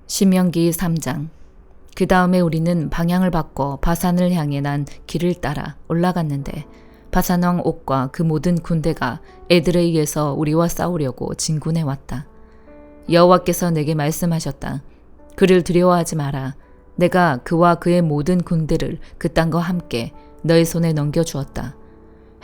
신명기 3장. 그 다음에 우리는 방향을 바꿔 바산을 향해 난 길을 따라 올라갔는데 바산왕 옥과 그 모든 군대가 에드레이에서 우리와 싸우려고 진군해 왔다. 여호와께서 내게 말씀하셨다. 그를 두려워하지 마라. 내가 그와 그의 모든 군대를 그 땅과 함께 너의 손에 넘겨주었다.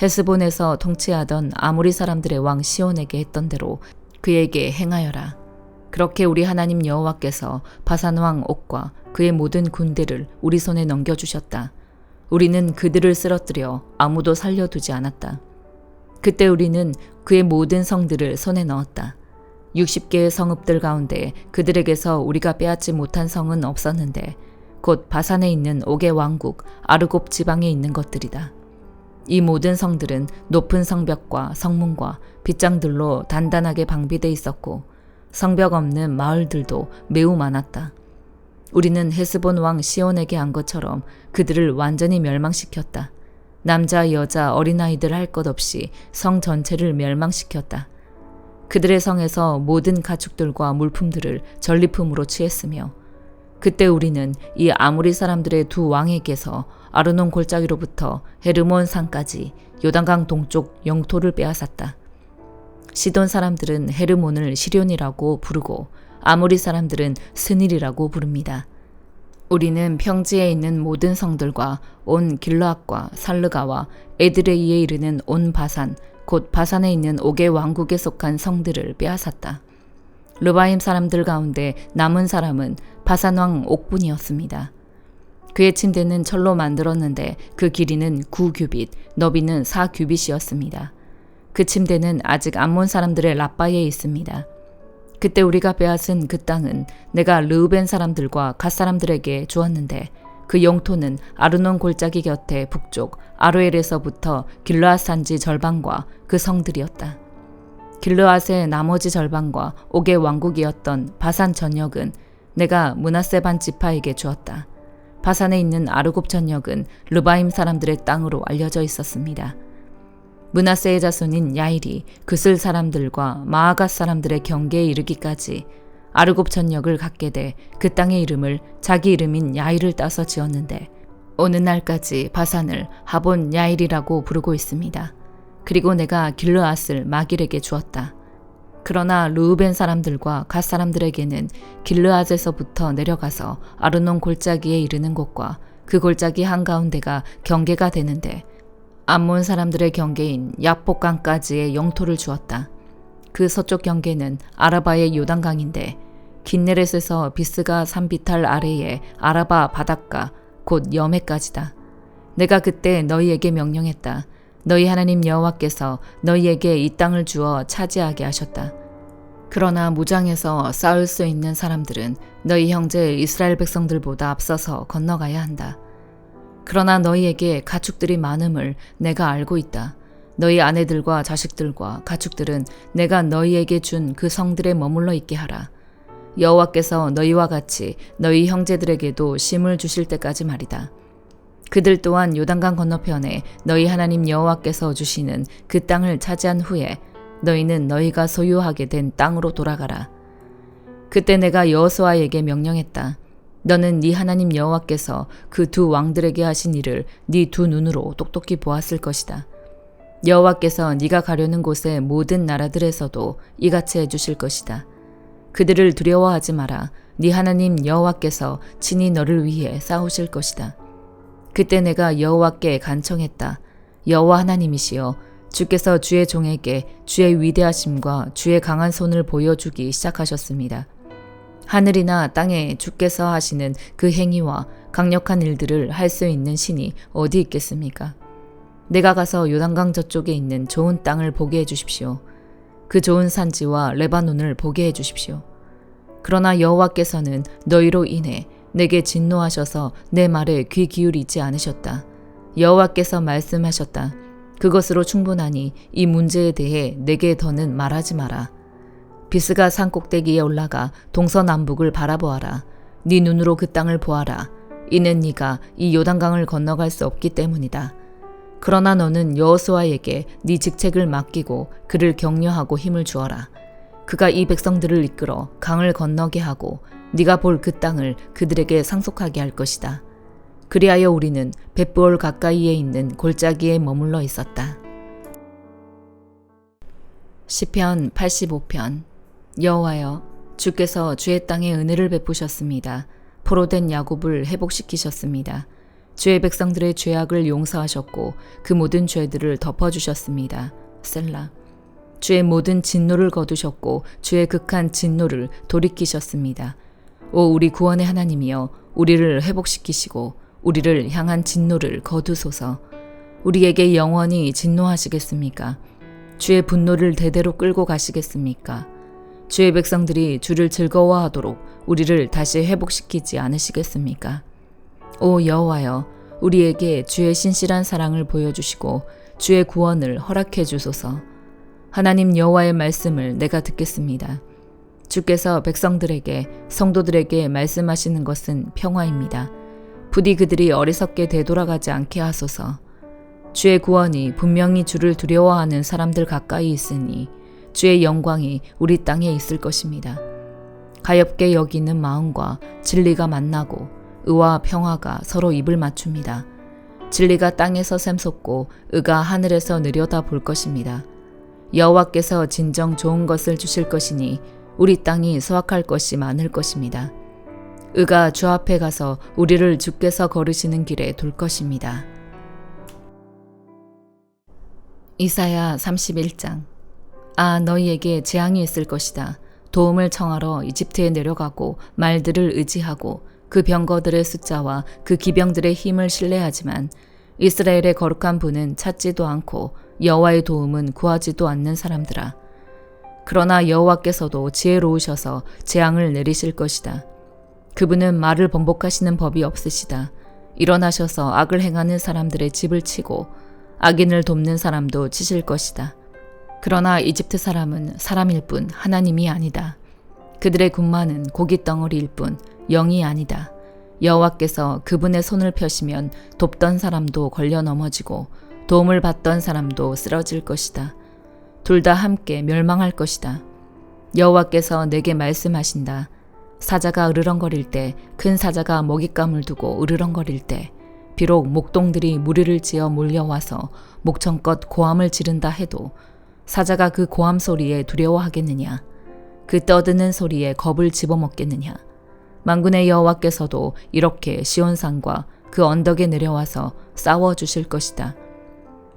헤스본에서 통치하던 아모리 사람들의 왕 시온에게 했던 대로 그에게 행하여라. 그렇게 우리 하나님 여호와께서 바산 왕 옥과 그의 모든 군대를 우리 손에 넘겨주셨다. 우리는 그들을 쓰러뜨려 아무도 살려두지 않았다. 그때 우리는 그의 모든 성들을 손에 넣었다. 60개의 성읍들 가운데 그들에게서 우리가 빼앗지 못한 성은 없었는데 곧 바산에 있는 옥의 왕국 아르곱 지방에 있는 것들이다. 이 모든 성들은 높은 성벽과 성문과 빗장들로 단단하게 방비돼 있었고 성벽 없는 마을들도 매우 많았다. 우리는 헤스본 왕 시온에게 한 것처럼 그들을 완전히 멸망시켰다. 남자, 여자, 어린아이들 할 것 없이 성 전체를 멸망시켰다. 그들의 성에서 모든 가축들과 물품들을 전리품으로 취했으며 그때 우리는 이 아모리 사람들의 두 왕에게서 아르논 골짜기로부터 헤르몬 산까지 요단강 동쪽 영토를 빼앗았다. 시돈 사람들은 헤르몬을 시련이라고 부르고 아모리 사람들은 스닐이라고 부릅니다. 우리는 평지에 있는 모든 성들과 온 길르앗과 살르가와 에드레이에 이르는 온 바산, 곧 바산에 있는 옥의 왕국에 속한 성들을 빼앗았다. 르바임 사람들 가운데 남은 사람은 바산 왕 옥뿐이었습니다. 그의 침대는 철로 만들었는데 그 길이는 9규빗, 너비는 4규빗이었습니다. 그 침대는 아직 암몬 사람들의 라빠에 있습니다. 그때 우리가 빼앗은 그 땅은 내가 르우벤 사람들과 갓 사람들에게 주었는데 그 영토는 아르논 골짜기 곁에 북쪽 아로엘에서부터 길르앗 산지 절반과 그 성들이었다. 길르앗의 나머지 절반과 옥의 왕국이었던 바산 전역은 내가 므낫세 반 지파에게 주었다. 바산에 있는 아르곱 전역은 르바임 사람들의 땅으로 알려져 있었습니다. 므낫세의 자손인 야일이 그슬 사람들과 마아갓 사람들의 경계에 이르기까지 아르곱 전역을 갖게 돼 그 땅의 이름을 자기 이름인 야일을 따서 지었는데 오는 날까지 바산을 하본 야일이라고 부르고 있습니다. 그리고 내가 길르앗을 마길에게 주었다. 그러나 르우벤 사람들과 갓 사람들에게는 길르앗에서부터 내려가서 아르논 골짜기에 이르는 곳과 그 골짜기 한가운데가 경계가 되는데 암몬 사람들의 경계인 야복강까지의 영토를 주었다. 그 서쪽 경계는 아라바의 요단강인데 긴네렛에서 비스가 산비탈 아래의 아라바 바닷가 곧 여메까지다. 내가 그때 너희에게 명령했다. 너희 하나님 여호와께서 너희에게 이 땅을 주어 차지하게 하셨다. 그러나 무장해서 싸울 수 있는 사람들은 너희 형제 이스라엘 백성들보다 앞서서 건너가야 한다. 그러나 너희에게 가축들이 많음을 내가 알고 있다. 너희 아내들과 자식들과 가축들은 내가 너희에게 준 그 성들에 머물러 있게 하라. 여호와께서 너희와 같이 너희 형제들에게도 쉼을 주실 때까지 말이다. 그들 또한 요단강 건너편에 너희 하나님 여호와께서 주시는 그 땅을 차지한 후에 너희는 너희가 소유하게 된 땅으로 돌아가라. 그때 내가 여호수아에게 명령했다. 너는 네 하나님 여호와께서 그 두 왕들에게 하신 일을 네 두 눈으로 똑똑히 보았을 것이다. 여호와께서 네가 가려는 곳의 모든 나라들에서도 이같이 해주실 것이다. 그들을 두려워하지 마라. 네 하나님 여호와께서 친히 너를 위해 싸우실 것이다. 그때 내가 여호와께 간청했다. 여호와 하나님이시여, 주께서 주의 종에게 주의 위대하심과 주의 강한 손을 보여주기 시작하셨습니다. 하늘이나 땅에 주께서 하시는 그 행위와 강력한 일들을 할 수 있는 신이 어디 있겠습니까? 내가 가서 요단강 저쪽에 있는 좋은 땅을 보게 해주십시오. 그 좋은 산지와 레바논을 보게 해주십시오. 그러나 여호와께서는 너희로 인해 내게 진노하셔서 내 말에 귀 기울이지 않으셨다. 여호와께서 말씀하셨다. 그것으로 충분하니 이 문제에 대해 내게 더는 말하지 마라. 비스가 산 꼭대기에 올라가 동서남북을 바라보아라. 네 눈으로 그 땅을 보아라. 이는 네가 이 요단강을 건너갈 수 없기 때문이다. 그러나 너는 여호수아에게 네 직책을 맡기고 그를 격려하고 힘을 주어라. 그가 이 백성들을 이끌어 강을 건너게 하고 네가 볼 그 땅을 그들에게 상속하게 할 것이다. 그리하여 우리는 벳부올 가까이에 있는 골짜기에 머물러 있었다. 시편 85편. 여호와여, 주께서 주의 땅에 은혜를 베푸셨습니다. 포로된 야곱을 회복시키셨습니다. 주의 백성들의 죄악을 용서하셨고 그 모든 죄들을 덮어주셨습니다. 셀라. 주의 모든 진노를 거두셨고 주의 극한 진노를 돌이키셨습니다. 오 우리 구원의 하나님이여, 우리를 회복시키시고 우리를 향한 진노를 거두소서. 우리에게 영원히 진노하시겠습니까? 주의 분노를 대대로 끌고 가시겠습니까? 주의 백성들이 주를 즐거워하도록 우리를 다시 회복시키지 않으시겠습니까? 오 여호와여, 우리에게 주의 신실한 사랑을 보여주시고 주의 구원을 허락해 주소서. 하나님 여호와의 말씀을 내가 듣겠습니다. 주께서 백성들에게, 성도들에게 말씀하시는 것은 평화입니다. 부디 그들이 어리석게 되돌아가지 않게 하소서. 주의 구원이 분명히 주를 두려워하는 사람들 가까이 있으니 주의 영광이 우리 땅에 있을 것입니다. 가엾게 여기는 마음과 진리가 만나고 의와 평화가 서로 입을 맞춥니다. 진리가 땅에서 샘솟고 의가 하늘에서 내려다 볼 것입니다. 여호와께서 진정 좋은 것을 주실 것이니 우리 땅이 수확할 것이 많을 것입니다. 의가 주 앞에 가서 우리를 주께서 걸으시는 길에 돌 것입니다. 이사야 31장. 아, 너희에게 재앙이 있을 것이다. 도움을 청하러 이집트에 내려가고 말들을 의지하고 그 병거들의 숫자와 그 기병들의 힘을 신뢰하지만 이스라엘의 거룩한 분은 찾지도 않고 여호와의 도움은 구하지도 않는 사람들아. 그러나 여호와께서도 지혜로우셔서 재앙을 내리실 것이다. 그분은 말을 번복하시는 법이 없으시다. 일어나셔서 악을 행하는 사람들의 집을 치고 악인을 돕는 사람도 치실 것이다. 그러나 이집트 사람은 사람일 뿐 하나님이 아니다. 그들의 군마는 고깃덩어리일 뿐 영이 아니다. 여호와께서 그분의 손을 펴시면 돕던 사람도 걸려 넘어지고 도움을 받던 사람도 쓰러질 것이다. 둘 다 함께 멸망할 것이다. 여호와께서 내게 말씀하신다. 사자가 으르렁거릴 때, 큰 사자가 먹잇감을 두고 으르렁거릴 때, 비록 목동들이 무리를 지어 몰려와서 목청껏 고함을 지른다 해도 사자가 그 고함 소리에 두려워하겠느냐? 그 떠드는 소리에 겁을 집어먹겠느냐? 만군의 여호와께서도 이렇게 시온산과 그 언덕에 내려와서 싸워주실 것이다.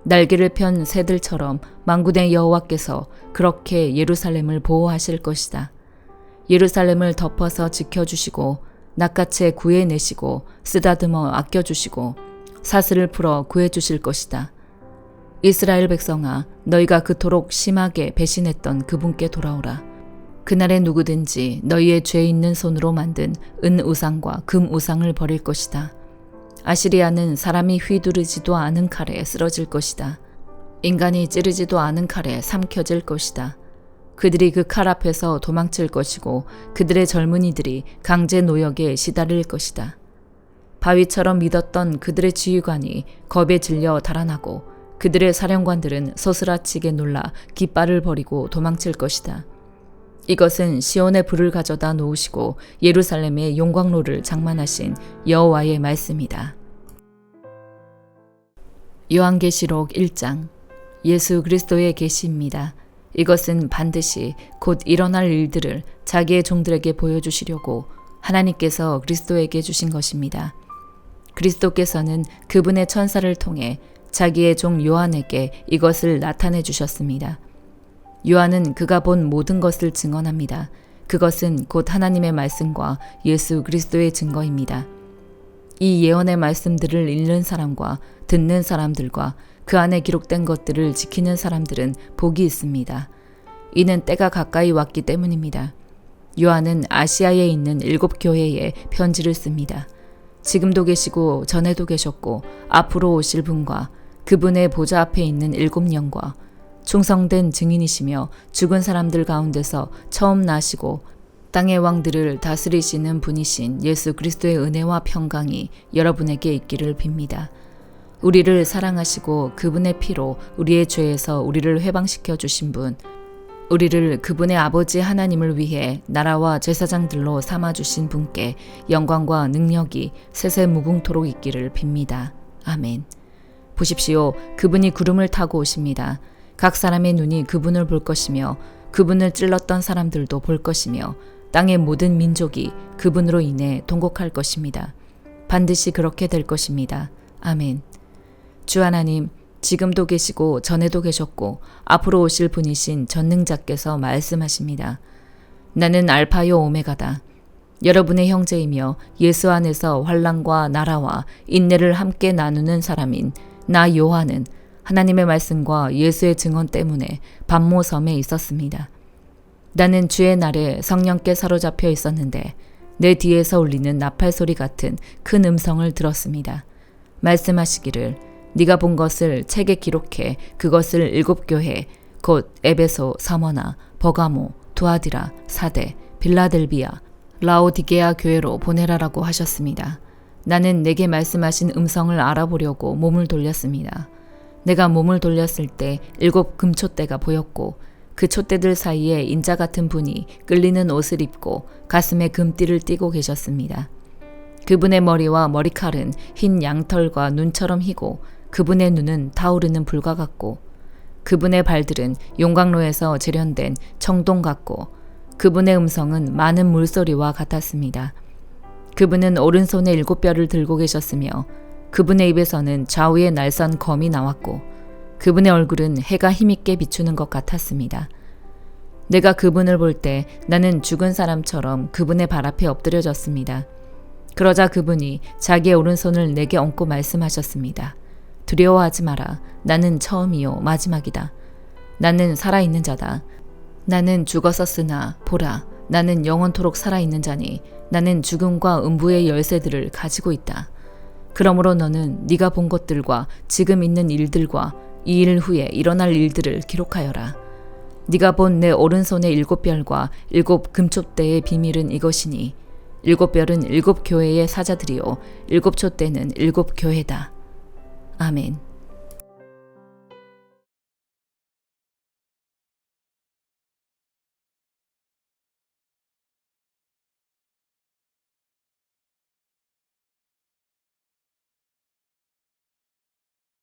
날개를 편 새들처럼 만군의 여호와께서 그렇게 예루살렘을 보호하실 것이다. 예루살렘을 덮어서 지켜주시고 낚아채 구해내시고 쓰다듬어 아껴주시고 사슬을 풀어 구해주실 것이다. 이스라엘 백성아, 너희가 그토록 심하게 배신했던 그분께 돌아오라. 그날에 누구든지 너희의 죄 있는 손으로 만든 은 우상과 금 우상을 버릴 것이다. 아시리아는 사람이 휘두르지도 않은 칼에 쓰러질 것이다. 인간이 찌르지도 않은 칼에 삼켜질 것이다. 그들이 그 칼 앞에서 도망칠 것이고 그들의 젊은이들이 강제 노역에 시달릴 것이다. 바위처럼 믿었던 그들의 지휘관이 겁에 질려 달아나고 그들의 사령관들은 소스라치게 놀라 깃발을 버리고 도망칠 것이다. 이것은 시온의 불을 가져다 놓으시고 예루살렘의 용광로를 장만하신 여호와의 말씀이다. 요한계시록 1장. 예수 그리스도의 계시입니다. 이것은 반드시 곧 일어날 일들을 자기의 종들에게 보여주시려고 하나님께서 그리스도에게 주신 것입니다. 그리스도께서는 그분의 천사를 통해 자기의 종 요한에게 이것을 나타내 주셨습니다. 요한은 그가 본 모든 것을 증언합니다. 그것은 곧 하나님의 말씀과 예수 그리스도의 증거입니다. 이 예언의 말씀들을 읽는 사람과 듣는 사람들과 그 안에 기록된 것들을 지키는 사람들은 복이 있습니다. 이는 때가 가까이 왔기 때문입니다. 요한은 아시아에 있는 7 교회에 편지를 씁니다. 지금도 계시고 전에도 계셨고 앞으로 오실 분과 그분의 보좌 앞에 있는 7영과 충성된 증인이시며 죽은 사람들 가운데서 처음 나시고 땅의 왕들을 다스리시는 분이신 예수 그리스도의 은혜와 평강이 여러분에게 있기를 빕니다. 우리를 사랑하시고 그분의 피로 우리의 죄에서 우리를 해방시켜 주신 분, 우리를 그분의 아버지 하나님을 위해 나라와 제사장들로 삼아주신 분께 영광과 능력이 세세무궁토록 있기를 빕니다. 아멘. 보십시오. 그분이 구름을 타고 오십니다. 각 사람의 눈이 그분을 볼 것이며 그분을 찔렀던 사람들도 볼 것이며 땅의 모든 민족이 그분으로 인해 통곡할 것입니다. 반드시 그렇게 될 것입니다. 아멘. 주 하나님, 지금도 계시고 전에도 계셨고 앞으로 오실 분이신 전능자께서 말씀하십니다. 나는 알파요 오메가다. 여러분의 형제이며 예수 안에서 환난과 나라와 인내를 함께 나누는 사람인 나 요한은 하나님의 말씀과 예수의 증언 때문에 반모섬에 있었습니다. 나는 주의 날에 성령께 사로잡혀 있었는데 내 뒤에서 울리는 나팔 소리 같은 큰 음성을 들었습니다. 말씀하시기를 네가 본 것을 책에 기록해 그것을 7교회 곧 에베소, 서머나, 버가모, 두아디라, 사데, 빌라델비아, 라오디게아 교회로 보내라라고 하셨습니다. 나는 내게 말씀하신 음성을 알아보려고 몸을 돌렸습니다. 내가 몸을 돌렸을 때 7 금촛대가 보였고 그 촛대들 사이에 인자 같은 분이 끌리는 옷을 입고 가슴에 금띠를 띠고 계셨습니다. 그분의 머리와 머리칼은 흰 양털과 눈처럼 희고 그분의 눈은 타오르는 불과 같고 그분의 발들은 용광로에서 재련된 청동 같고 그분의 음성은 많은 물소리와 같았습니다. 그분은 오른손에 7뼈를 들고 계셨으며 그분의 입에서는 좌우에 날선 검이 나왔고 그분의 얼굴은 해가 힘있게 비추는 것 같았습니다. 내가 그분을 볼 때 나는 죽은 사람처럼 그분의 발 앞에 엎드려졌습니다. 그러자 그분이 자기의 오른손을 내게 얹고 말씀하셨습니다. 두려워하지 마라. 나는 처음이요 마지막이다. 나는 살아있는 자다. 나는 죽었었으나 보라, 나는 영원토록 살아있는 자니 나는 죽음과 음부의 열쇠들을 가지고 있다. 그러므로 너는 네가 본 것들과 지금 있는 일들과 이 일 후에 일어날 일들을 기록하여라. 네가 본 내 오른손의 7별과 7 금촛대의 비밀은 이것이니 7별은 7 교회의 사자들이요 7 촛대는 7 교회다. 아멘.